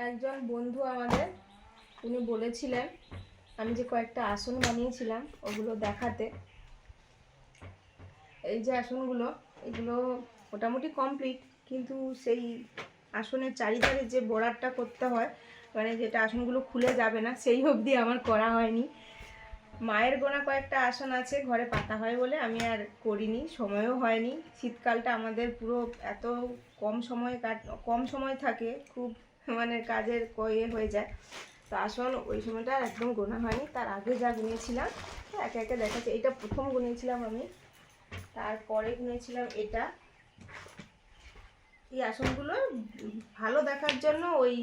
একজন বন্ধু আমাদের উনি বলেছিলেন আমি যে কয়েকটা আসন বানিয়েছিলাম ওগুলো দেখাতে। এই যে আসনগুলো, এগুলো মোটামুটি কমপ্লিট, কিন্তু সেই আসনের চারিধারে যে বর্ডারটা করতে হয়, মানে যেটা আসনগুলো খুলে যাবে না, সেই অবধি আমার করা হয়নি। মায়ের গোনা কয়েকটা আসন আছে ঘরে পাতা হয় বলে আমি আর করিনি, সময়ও হয়নি। শীতকালটা আমাদের পুরো এত কম সময় থাকে, খুব মানে কাজের হয়ে যায়, তো আসন ওই সময়টা একদম গোনা হয়নি। তার আগে যা গুনিয়েছিলাম একে একে দেখাচ্ছি। এইটা প্রথম গুনিয়েছিলাম আমি, তারপরে গুনেছিলাম এটা। এই আসনগুলো ভালো দেখার জন্য ওই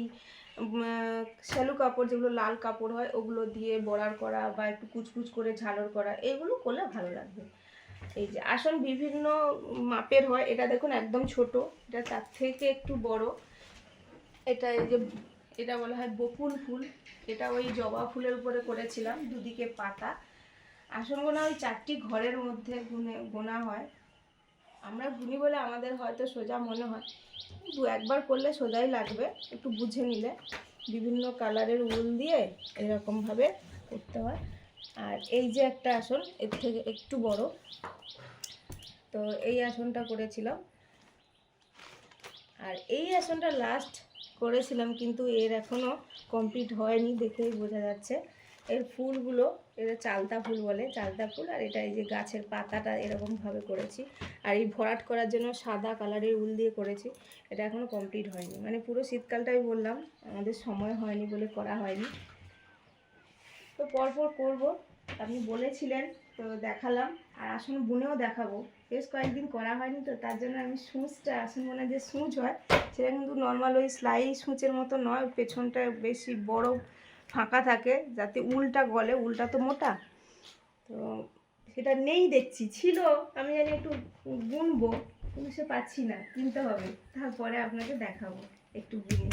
শ্যালু কাপড়, যেগুলো লাল কাপড় হয়, ওগুলো দিয়ে বর্ডার করা বা একটু কুচকুচ করে ঝালর করা, এগুলো করলে ভালো লাগবে। এই যে আসন বিভিন্ন মাপের হয়, এটা দেখুন একদম ছোট, এটা তার থেকে একটু বড়। এটা এই যে এটা বলা হয় বকুল ফুল, এটা ওই জবা ফুলের উপরে করেছিলাম, দুদিকে পাতা। আসন গোনা ওই 4টি ঘরের মধ্যে গোনা হয়। আমরা গুনি বলে আমাদের হয়তো সোজা মনে হয়, একবার করলে সোজাই লাগবে, একটু বুঝে নিলে। বিভিন্ন কালারের উল দিয়ে এরকমভাবে করতে হয়। আর এই যে একটা আসন এর থেকে একটু বড়, তো এই আসনটা করেছিলাম। আর এই আসনটা লাস্ট করেছিলাম, কিন্তু এর এখনও কমপ্লিট হয়নি, দেখেই বোঝা যাচ্ছে। এর ফুলগুলো, এটা চালতা ফুল বলে, চালতা ফুল। আর এটা এই যে গাছের পাতাটা এরকমভাবে করেছি। আর এই ভরাট করার জন্য সাদা কালারের উল দিয়ে করেছি। এটা এখনও কমপ্লিট হয়নি, মানে পুরো শীতকালটাই বললাম আমাদের সময় হয়নি বলে করা হয়নি। তো পরপর করব, আপনি বলেছিলেন তো দেখালাম। আর আসন বুনেও দেখাবো, বেশ কয়েকদিন করা হয়নি, তো তার জন্য আমি সূঁচটা, আসন বোনার যে সূঁচ হয় সেটা কিন্তু নর্মাল ওই সেলাই সূঁচের মতো নয়, পেছনটা বেশি বড় ফাঁকা থাকে যাতে উলটা গলে, উলটা তো মোটা, তো সেটা নেই দেখছি। ছিল, আমি জানি একটু বুনবো, কিন্তু সে পাচ্ছি না, কিনতে হবে। তারপরে আপনাকে দেখাবো একটু বুনে।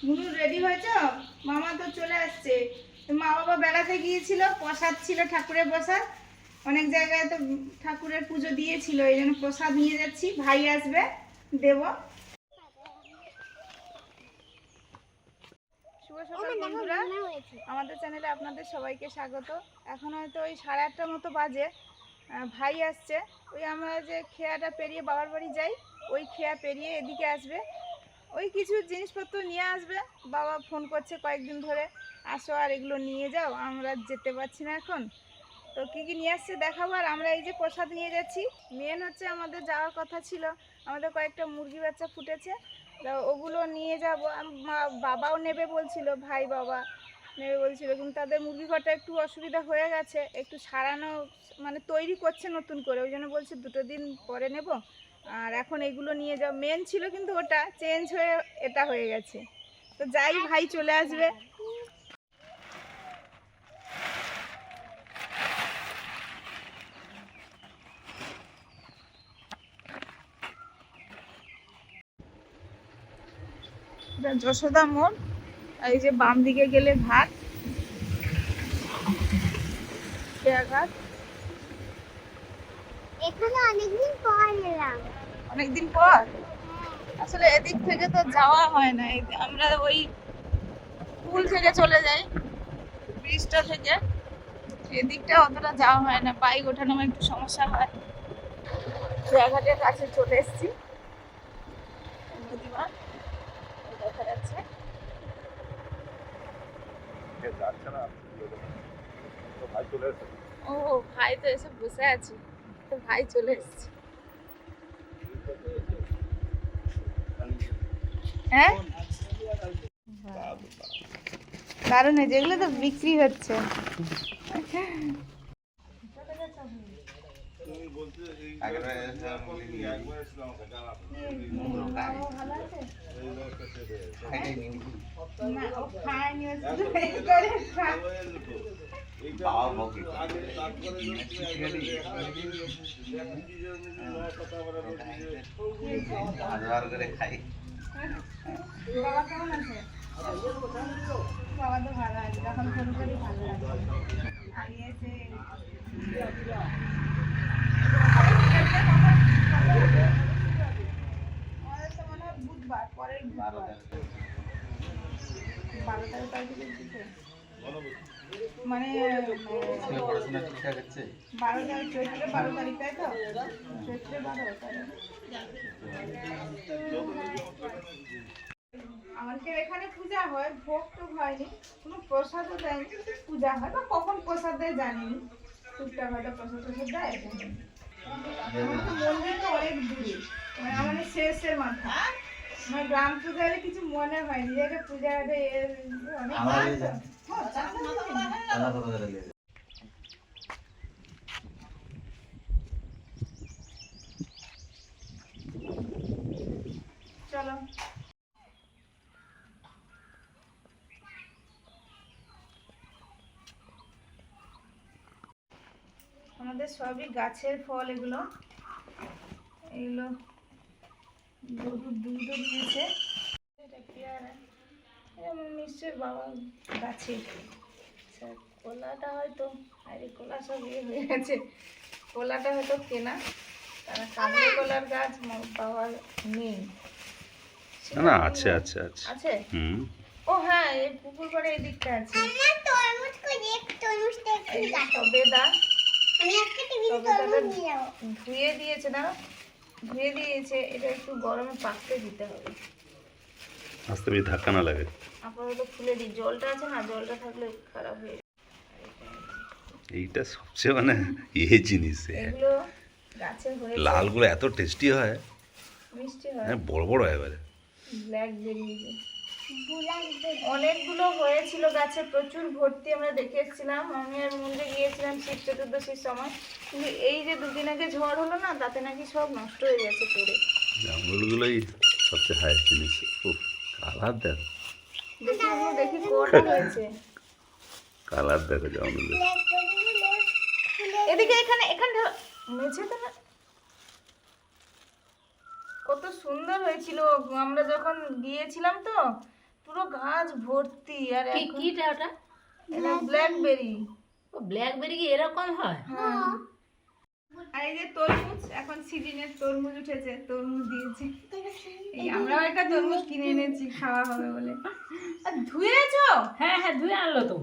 মুনু রেডি হয়েছ? মামা তো চলে আসছে। মা বাবা বেড়াতে গিয়েছিল, প্রসাদ ছিল ঠাকুরের প্রসাদ, অনেক জায়গায় তো ঠাকুরের পুজো দিয়েছিল, এই জন্য প্রসাদ নিয়ে যাচ্ছি, ভাই আসবে দেব। শুভ সকাল বন্ধুরা, আমাদের চ্যানেলে আপনাদের সবাইকে স্বাগত। এখন হয়তো ওই 8:30টার মতো বাজে, ভাই আসছে। ওই আমরা যে খেয়াটা পেরিয়ে বাবার বাড়ি যাই, ওই খেয়া পেরিয়ে এদিকে আসবে, ওই কিছু জিনিসপত্র নিয়ে আসবে। বাবা ফোন করছে কয়েকদিন ধরে, আসো আর এগুলো নিয়ে যাও, আমরা যেতে পারছি না এখন। তো কী কী নিয়ে আসছে দেখাবো। আর আমরা এই যে প্রসাদ নিয়ে যাচ্ছি, মেন হচ্ছে আমাদের যাওয়ার কথা ছিল, আমাদের কয়েকটা মুরগি বাচ্চা ফুটেছে, তো ওগুলো নিয়ে যাব। বাবাও নেবে বলছিল, ভাই বাবা নেবে বলছিল, কিন্তু তাদের মুরগি ঘরটা একটু অসুবিধা হয়ে গেছে, একটু সারানো, মানে তৈরি করছে নতুন করে, ওই জন্য বলছে 2 দিন পরে নেব। আর এখন এগুলো নিয়ে যাও, মেন ছিল কিন্তু ওটা চেঞ্জ হয়ে এটা হয়ে গেছে। তো যাই, ভাই চলে আসবে। এটা যশোদা মোড়, এই যে বাম দিকে গেলে ঘাট, ঘাট। এখানে অনেকদিন পর এলাম। অনেকদিন পর আসলে এদিক থেকে তো যাওয়া হয় না, আমরা ওই পুল থেকে চলে যাই, ব্রিজটা থেকে, এদিকটা অতটা যাওয়া হয় না, বাইক ওঠানো একটু সমস্যা হয়। খেয়াঘাটের কাছে চলে এসেছি, নদীমাঠ দেখা যাচ্ছে। ও ভাই তো এসে বসে আছে, তো ভাই চলে এসেছে। হ্যাঁ কারণ যেগুলো তো বিক্রি হচ্ছে, ভালো আছে না ও খায়নি বাবা কেমন আছে? বাবা তো ভালো আছে, যখন ফোন করি ভালো লাগে। আইএসে আমাদের তো মনে হয় বুধবার, পরের বুধবার 12 তারিখে দিতে মানে 12 তারিখ, চৈত্রে 12 তারিখ, তাই তো? চৈত্রে 12 তারিখ। আমাদের এখানে পূজা হয়, ভোগ তো হয়নি, কোনো প্রসাদও দেয়নি, পূজা হয় বা কখন প্রসাদ দেয় জানিনি, টুকটাক হয়তো প্রসাদ টসাদ দেয়। আমাদের মন্দিরটা অনেক দূরে, মানে আমাদের শেষের মাথা, আমার গ্রাম পূজা হলে কিছু মনে হয়নি, যে পূজা অনেক চলো। আমাদের সবই গাছের ফল, এগুলো এগুলো গরুর দুধও দিয়েছে। এটা পেয়ারা, নিশ্চয়ই বাবা গাছে। আচ্ছা, কলাটা হয়তো, আরে কলা সব হয়ে গেছে, কলাটা হয়তো কেনা, কারণ কাবলি কলার গাছ বাবার নেই। না আছে আছে আছে আছে? হুম। ও হ্যাঁ, এই পুকুর পাড়ে এই দিকটা আছে। আমার তরমুজ করে তরমুজটা একটু কাটো। সবেদা, আমি একটা টিফিন তরমুজ নিয়ে যাবো। ধুয়ে দিয়েছে না, ধুয়ে দিয়েছে, এটা একটু গরমে পাকতে দিতে হবে। আস্তে বেশি ধাক্কা না লাগে। আপাতত খুলে দিই, জলটা আছে না, জলটা থাকলে খারাপ হয়ে যাবে। এইটা সবচেয়ে মানে জিনিস এগুলো গাছে হয়েছে, লালগুলো এত টেস্টি হয়, মিষ্টি হয়, হ্যাঁ বড় বড় হয় এবারে। ব্ল্যাকবেরি বুলাইবে। অনেকগুলো হয়েছিল গাছে, প্রচুর ভর্তি, আমরা দেখে এসেছিলাম, আমি আর মন্দিরে গিয়েছিলাম শিব চতুর্দশীর সময়, কিন্তু এই যে দুদিন আগে ঝড় হলো না, তাতে নাকি সব নষ্ট হয়ে গেছে পড়ে। জামরুলগুলোই সবচেয়ে হাই জিনিস। ও কালার দেখো, দেখি আমরা দেখি কটা হয়েছে। কালার দেখো জামরুলের। ব্ল্যাকবেরিগুলো ফুলে এদিকে এখানে এখানে মেঝে তো না, কত সুন্দর হয়েছিল আমরা যখন গিয়েছিলাম, তো পুরো গাছ ভর্তি। আর কি এখন কিটা ওটা? এটা ব্ল্যাকবেরি। ও ব্ল্যাকবেরি কি এরকম হয়? হ্যাঁ, আর এই যে তরমুজ, এখন সিজনের তরমুজ উঠেছে, তরমুজ দিয়েছে। এই আমরাও একটা তরমুজ কিনে এনেছি, খাওয়া হবে বলে। আর ধুয়েছো? হ্যাঁ হ্যাঁ ধুয়ে আনলো তো।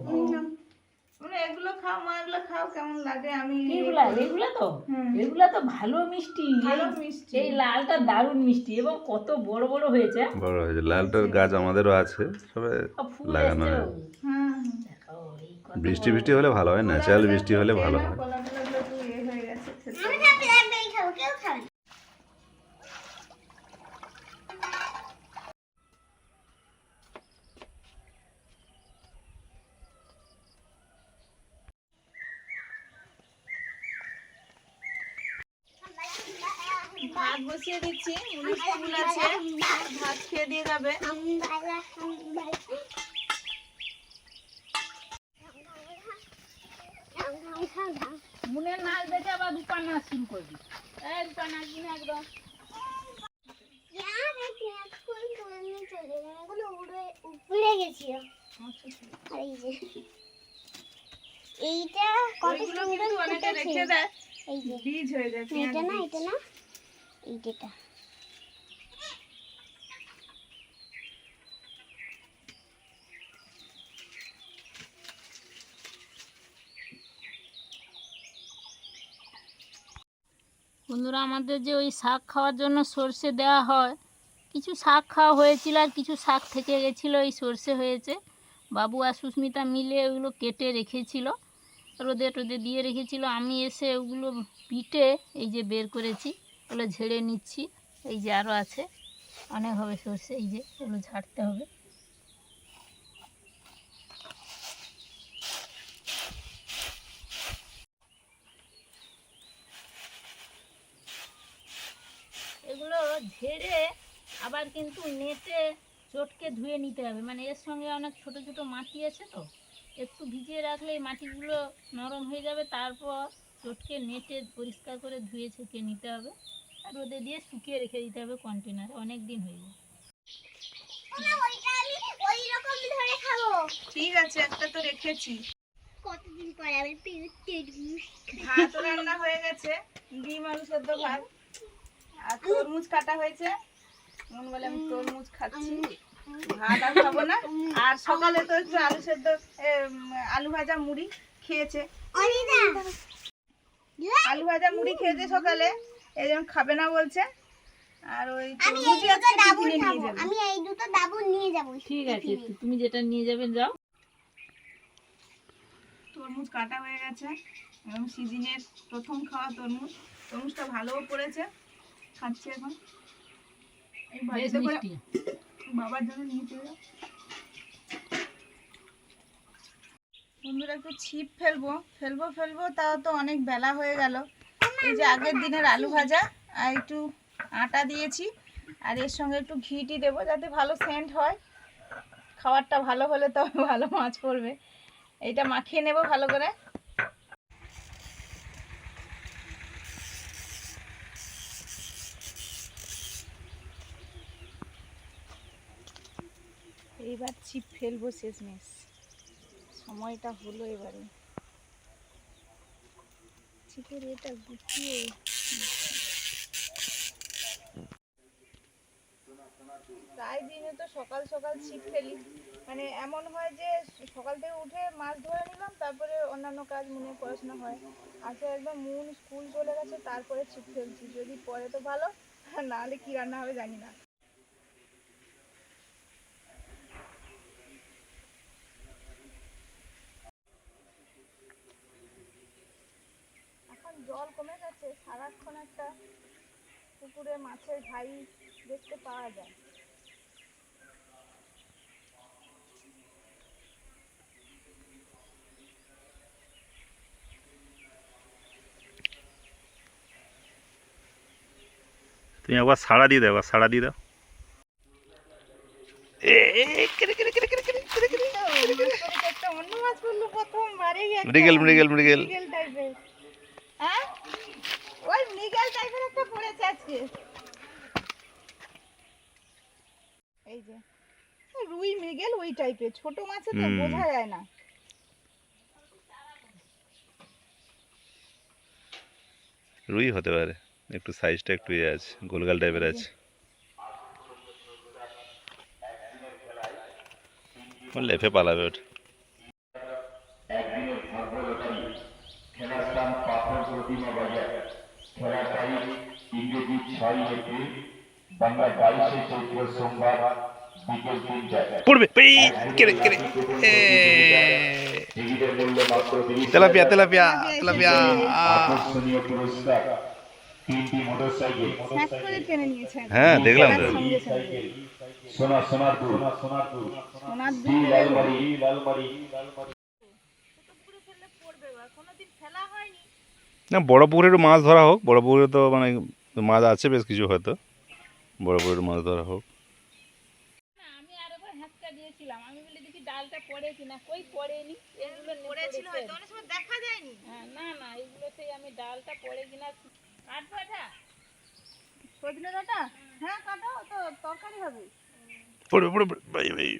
মানে এগুলো খাও মা, এগুলো খাও, কেমন লাগে? আমি এগুলা এগুলা তো হুম। এগুলা তো ভালো মিষ্টি, ভালো মিষ্টি। এই লালটা দারুণ মিষ্টি এবং কত বড় বড় হয়েছে। বড় হয়েছে, লালটার গাছ আমাদেরও আছে, সবে আর ফুল লাগানো এসছে। হয়। হ্যাঁ, দেখো এই কত বৃষ্টি বৃষ্টি হলে ভালো হয়, ন্যাচারাল বৃষ্টি হলে ভালো হয়। কলা টলাগুলো তো ইয়ে হয়ে গেছে, খেতে আমি না ব্ল্যাকবেরি খাবো, কেউ খাবে না। ভাত বসিয়ে দিচ্ছি, মুনিশ ফুল আছে, ভাত খেয়ে দিয়ে যাবে। মুনের নাচ দেখে আবার দুপান নাচ শুরু করবি। এই দুপান নাচবি না একদম। উপরে গেছিল। আর এই যে এইটা কত ওইগুলো সুন্দর কিন্তু অনেকে রেখে ফুটেছে। দেয়, এই যে বীজ হয়ে যায়, পেঁয়াজ এটা না, বীজ। এটা না, এইটা। বন্ধুরা, আমাদের যে ওই শাক খাওয়ার জন্য সর্ষে দেওয়া হয়, কিছু শাক খাওয়া হয়েছিল আর কিছু শাক থেকে গেছিলো, এই সর্ষে হয়েছে। বাবু আর সুস্মিতা মিলে ওগুলো কেটে রেখেছিল, রোদে টোদে দিয়ে রেখেছিল। আমি এসে ওগুলো পিটে এই যে বের করেছি, ওগুলো ঝেড়ে নিচ্ছি। এই যে আরও আছে, অনেক হবে সর্ষে, এই যে ওগুলো ঝাড়তে হবে। ঝেড়ে আবার কিন্তু নেটে চটকে ধুয়ে নিতে হবে, মানে এর সঙ্গে অনেক ছোট ছোট মাটি আছে তো, একটু ভিজিয়ে রাখলে এই মাটিগুলো নরম হয়ে যাবে, তারপর চটকে নেটে পরিষ্কার করে ধুয়ে ছেঁকে নিতে হবে আর রোদে দিয়ে শুকিয়ে রেখে দিতে হবে কন্টেনারে, অনেক দিন হয়ে যাবে। ওইটা আমি ওই রকম ধরে খাবো। ঠিক আছে, একটা তো রেখেছি। কতদিন পরে আমি তরমুজ ভাত রান্না হয়ে গেছে, ডিম আলু সেদ্ধ ভাত, আর তরমুজ কাটা হয়েছে। মন বলে আমি তরমুজ খাচ্ছি, ভাত আর খাবো না। আর সকালে তো একটু আলু সেদ্ধ আলু ভাজা মুড়ি খেয়েছে, আলু ভাজা মুড়ি খেয়েছে সকালে, এই জন্য খাবে না বলছে। আর ওই তরমুজই আজকে টিফিনে নিয়ে যাবে। আমি এই দুটো ডাবু নিয়ে যাব। ঠিক আছে, তুমি যেটা নিয়ে যাবে যাও। তরমুজ কাটা হয়ে গেছে এবং সিজনের প্রথম খাওয়া তরমুজ, তরমুজটা ভালোও পড়েছে, খাচ্ছি এখন। এই বেশ বাড়িতে করে মিষ্টি। বাবার জন্য নিয়ে চলে যাও। বন্ধুরা একটু ছিপ ফেলবো তাও তো অনেক বেলা হয়ে গেল। এই যে আগের দিনের আলু ভাজা আর একটু আটা দিয়েছি, আর এর সঙ্গে একটু ঘিটি দেবো যাতে ভালো সেন্ট হয়, খাবারটা ভালো হলে তবে ভালো মাছ পড়বে। এইটা মাখিয়ে নেব ভালো করে। এইবার ছিপ ফেলবো শেষমেশ, সময়টা হলো এবারে। ছিপের এটা গুছিয়ে প্রায় দিনে তো সকাল সকাল ছিপ ফেলি, মানে এমন হয় যে সকাল থেকে উঠে মাছ ধরে নিলাম, তারপরে অন্যান্য কাজ মনে পড়াশোনা হয়। আজকে একদম মন স্কুল চলে গেছে, তারপরে ছিপ ফেলছি, যদি পরে তো ভালো, না হলে কি রান্না হবে জানি না। এখন জল কমে গেছে, সারাক্ষণ একটা পুকুরে মাছের ঘাই দেখতে পাওয়া যায়। তুমি একবার সাড়া দিয়ে দাও, একবার সাড়া দিয়ে দাও। একটা অন্য মাছ পড়লো প্রথমবারেই, মৃগেল মৃগেল মৃগেল মৃগেল টাইপের। হ্যাঁ, ওই মৃগেল টাইপের একটা পড়েছে আজকে। এই যে রুই মৃগেল ওই টাইপের ছোট মাছে তো বোঝা যায় না। রুই হতে পারে, একটু সাইজটা একটু ইয়ে আছে, গোলগাল টাইপের আছে। লেফে পালাবে ওটা। খেলার স্থান পাথর প্রতিমা বাজার, খেলার তারিখ ইংরেজি 6 এপ্রিল, বাংলা 22 চৈত্র সোমবার বিকেল 3টায়। পড়বে কেরে কেরে, টিকিটের মূল্য মাত্র 30 তেলাপিয়া তেলাপিয়া তেলাপিয়া। আকর্ষণীয় পুরস্কার 3টি মোটরসাইকেল, স্ন্যাক করে টেনে নিয়েছে একদম। হ্যাঁ দেখলাম তো। সঙ্গে সঙ্গে সোনার দুল, সোনার স্টিল দুল লালবাড়ি, পুকুরে ফেললে পড়বে, কোনোদিন ফেলা হয়নি। না বড় পুকুরে একটু মাছ ধরা হোক, বড় পুকুরে তো মানে মাছ আছে বেশ কিছু, হয়তো বড় পুকুরে মাছ ধরা হোক। না, আমি আরেকবার হাতটা দিয়েছিলাম, আমি বলি দেখি ডালটা পড়ে কিনা, কই পড়েনি, এগুলো পড়েছিল পড়েছে। হয়তো, অনেক সময় দেখা যায়নি। হ্যাঁ, না না, এগুলো সেই আমি ডালটা পড়ে কিনা কাটবো এটা। সজনে ডাঁটা, হ্যাঁ কাটো, তো তরকারি হবে। পড়বে পড়বে ভাই ভাই।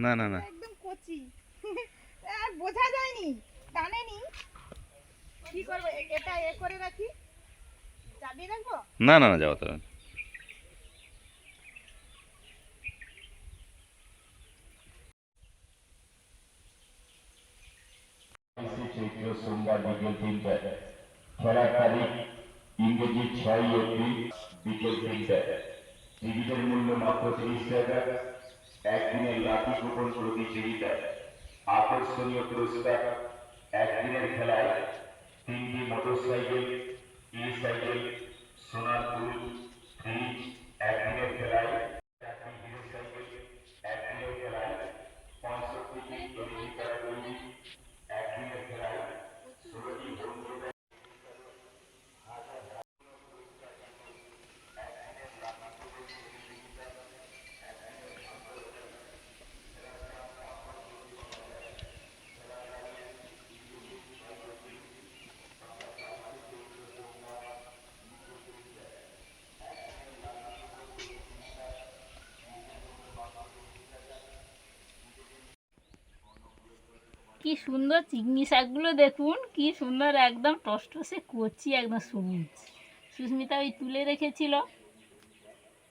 না না না, একদম কচি, আর বোঝা যায়নি, টানেনি। কি করবো, এটা এ করে রাখি, চাবিয়ে রাখবো। না না না, যাওয়া তো চৈত্র সোমবার বিকেল 3টায়। খেলার তারিখ ইংরেজি 6 এপ্রিল বিকেল 3টায়। টিকিটের মূল্য মাত্র 30 টাকা। একদিনের লাঠি কুপন প্রতিযোগিতায় আকর্ষণীয় পুরস্কার, একদিনের খেলায় 3টি মোটরসাইকেল, ই সাইকেল, সোনার দুল, ফ্রিজ, একদিনের কি সুন্দর চিংড়ি শাকগুলো দেখুন, কি সুন্দর একদম টসটসে কচি, একদম সবুজ। সুস্মিতা ওই তুলে রেখেছিল,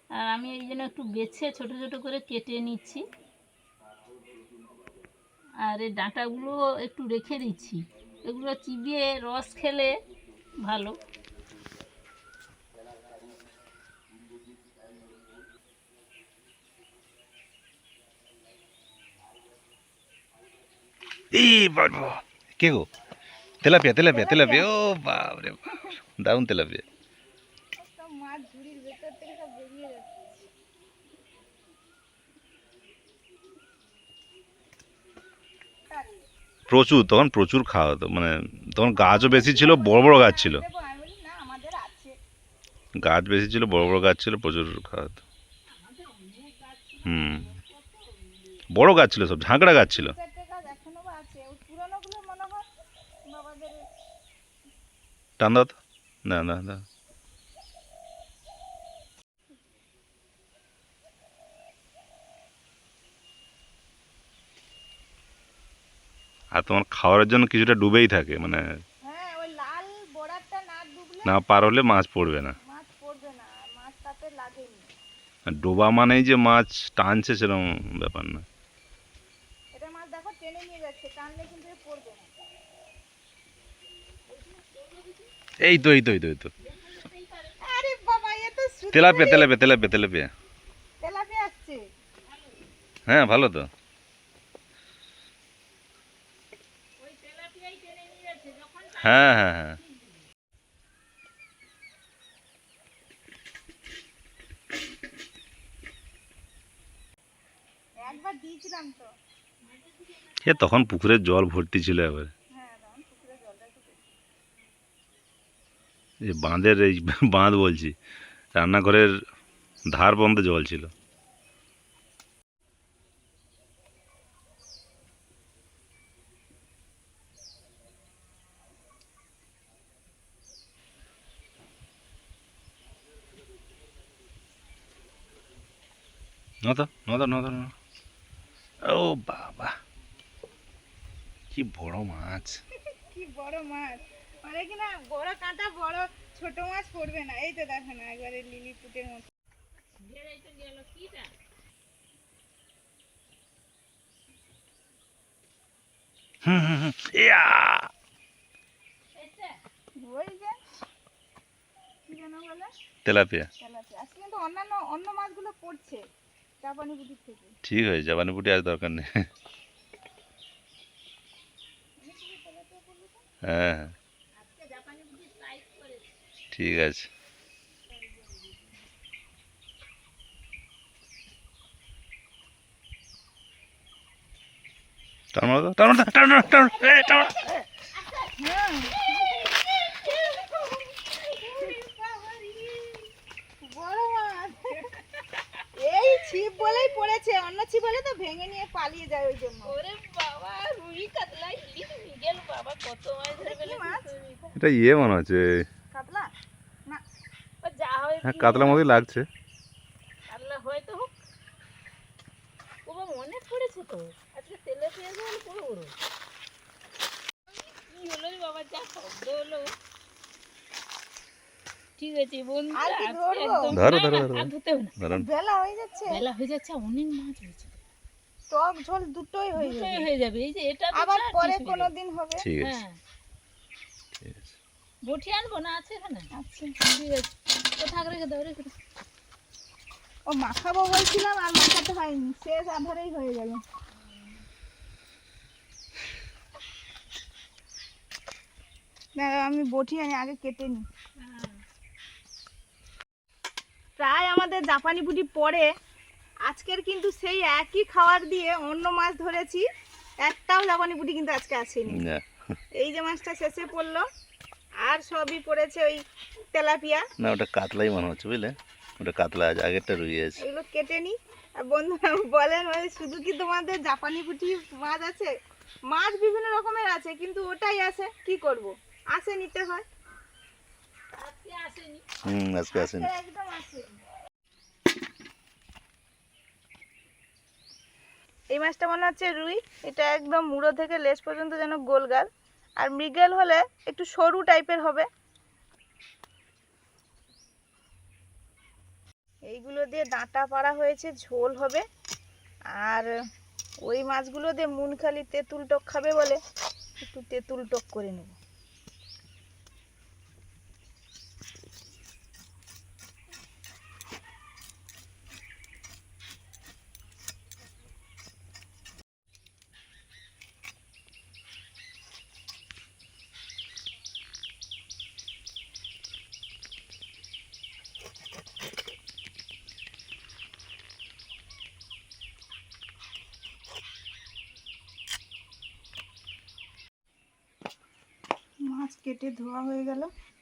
আর আমি এই জন্য একটু বেছে ছোট ছোট করে কেটে নিচ্ছি। আর এই ডাঁটাগুলো একটু রেখে দিচ্ছি, এগুলো চিবিয়ে রস খেলে ভালো। এই বাবা, কে গো? তেলাপিয়া তেলাপিয়া তেলাপিয়া, ও বাপ রে বাপ, দারুণ তেলাপিয়া। সব মাছ ঝুড়ির ভেতর থেকে সব বেরিয়ে যাচ্ছে। প্রচুর, তখন প্রচুর খাওয়া হতো, মানে তখন গাছও বেশি ছিল, বড় বড় গাছ ছিল। দেবো আমি বলি না আমাদের আছে। গাছ বেশি ছিল, বড় বড় গাছ ছিল, প্রচুর খাওয়া হতো। হুম, বড় গাছ ছিল, সব ঝাঁকড়া গাছ ছিল। চারটে গাছ এখনো বা আছে, ওই পুরোনোগুলো মনে হয় বাবাদের। টান দাও তো, না না না। আর তোমার খাওয়ার জন্য কিছুটা ডুবেই থাকে, মানে হ্যাঁ, ওই লাল বড়াটা না ডুবলে না পার হলে মাছ পড়বে না। মাছ পড়বে না, আর মাছ তাতে লাগেনি। আর ডোবা মানেই যে মাছ টানছে সেরকম ব্যাপার না। এটা মাছ দেখো টেনে নিয়ে যাচ্ছে, টানলে কিন্তু এ পড়বে না। এই তো এই তো এই তো এই তো আরে বাবা, এ তো শুধু tilapia tilapia tilapia tilapia. Tilapia আসছে। হ্যাঁ, ভালো তো। হ্যাঁ হ্যাঁ হ্যাঁ, একবার দিয়েছিলাম তো। এ তখন পুকুরের জল ভর্তি ছিল এবার। হ্যাঁ, তখন পুকুরে জলটা একটু বেশি। এই বাঁধের, এই বাঁধ বলছি, রান্নাঘরের ধার পর্যন্ত জল ছিল। নতো নতো নতো নতো। ও বাবা, কি বড় মাছ! কি বড় মাছ, মানে কিনা বড় কাঁটা বড়, ছোট মাছ পড়বে না। এই তো দেখো না, একবারে লিলি পুটের মতো। হুম হুম হুম, ইয়া! ওই যে কি যেন বলে, তেলাপিয়া। তেলাপিয়া। আজকে কিন্তু অন্য মাছগুলো পড়ছে চাপানি পুটির থেকে। ঠিক হয়েছে, জাপানি পুঁটি আর দরকার নেই। হ্যাঁ হ্যাঁ, ঠিক আছে। টান মারো তো, টান মারো তো, টান মারো, টান মারো, এই, টান মারো। বড় মাছ, এই ছিপ বলেই পড়েছে, অন্য ছিপ হলে তো ভেঙে নিয়ে পালিয়ে যায় ওই জন্য। ওরে বাবা, রুই কাতলা ইলিশ মৃগেল, বাবা কত মাছ ধরে কি মাছ? এটা ইয়ে মনে হচ্ছে, কাতলা না, ও যা হয় হ্যাঁ কাতলার মতোই লাগছে। আল্লাহ হয়তো হোক। ও বাবা, মনে পড়েছে তো, আজকে তেলে পেঁয়াজ হলো বড় বড়। কি হলো রে বাবা, যা শব্দ হলো। ঠিক আছে বন্ধু, আর কি ধরবো? ধরো, ধরো, ধরো। আর ধরতে হবে না, দাঁড়ান। বেলা হয়ে যাচ্ছে, বেলা হয়ে যাচ্ছে, অনেক মাছ হয়েছে, টক ঝোল দুটোই হয়ে দুটোই যাবে। হয়ে যাবে। এই যে এটা তো আবার চার পরে piece হয়ে কোনো যাবে। দিন হবে। ঠিক আছে, হ্যাঁ, ঠিক আছে। বটি আনবো না, আছে এখানে? আচ্ছা, ঠিক আছে, তো থাক, রেখে দাও, রেখে দাও। ও মাখাবো বলছিলাম আর মাখাতে হয়নি, শেষ আধারেই হয়ে গেল। না, আমি বটি আনি, আগে কেটে নিই। প্রায় আমাদের জাপানি বুটি পড়ে। আজকের কিন্তু সেই একই খাবার দিয়ে অন্য মাছ ধরেছি, একটাও জাপানি বুটি কিন্তু আজকে আসেনি। না এই যে মাছটা শেষে পড়লো, আর সবই পড়েছে ওই তেলাপিয়া। না, ওটা কাতলাই মনে হচ্ছে, বুঝলে? ওটা কাতলা আছে, আগেরটা রুই আছে। এগুলো কেটে নিই। আর বন্ধুরা বলেন, ওই শুধু কি তোমাদের জাপানি পুঁটি মাছ আছে? মাছ বিভিন্ন রকমের আছে, কিন্তু ওটাই আছে, কি করব, আসে নিতে হয়। আজকে আসেনি। আজকে আসেনি। একদম আসেনি। এই মাছটা মনে হচ্ছে রুই, এটা একদম মুড়ো থেকে লেজ পর্যন্ত যেন গোলগাল, আর মৃগেল হলে একটু সরু টাইপের হবে। এইগুলো দিয়ে ডাঁটা পাড়া হয়েছে, ঝোল হবে। আর ওই মাছগুলো দিয়ে মুনখালি তেঁতুল টক খাবে বলে একটু তেঁতুল টক করে নেব। মাছ কেটে ধোয়া হয়ে গেল,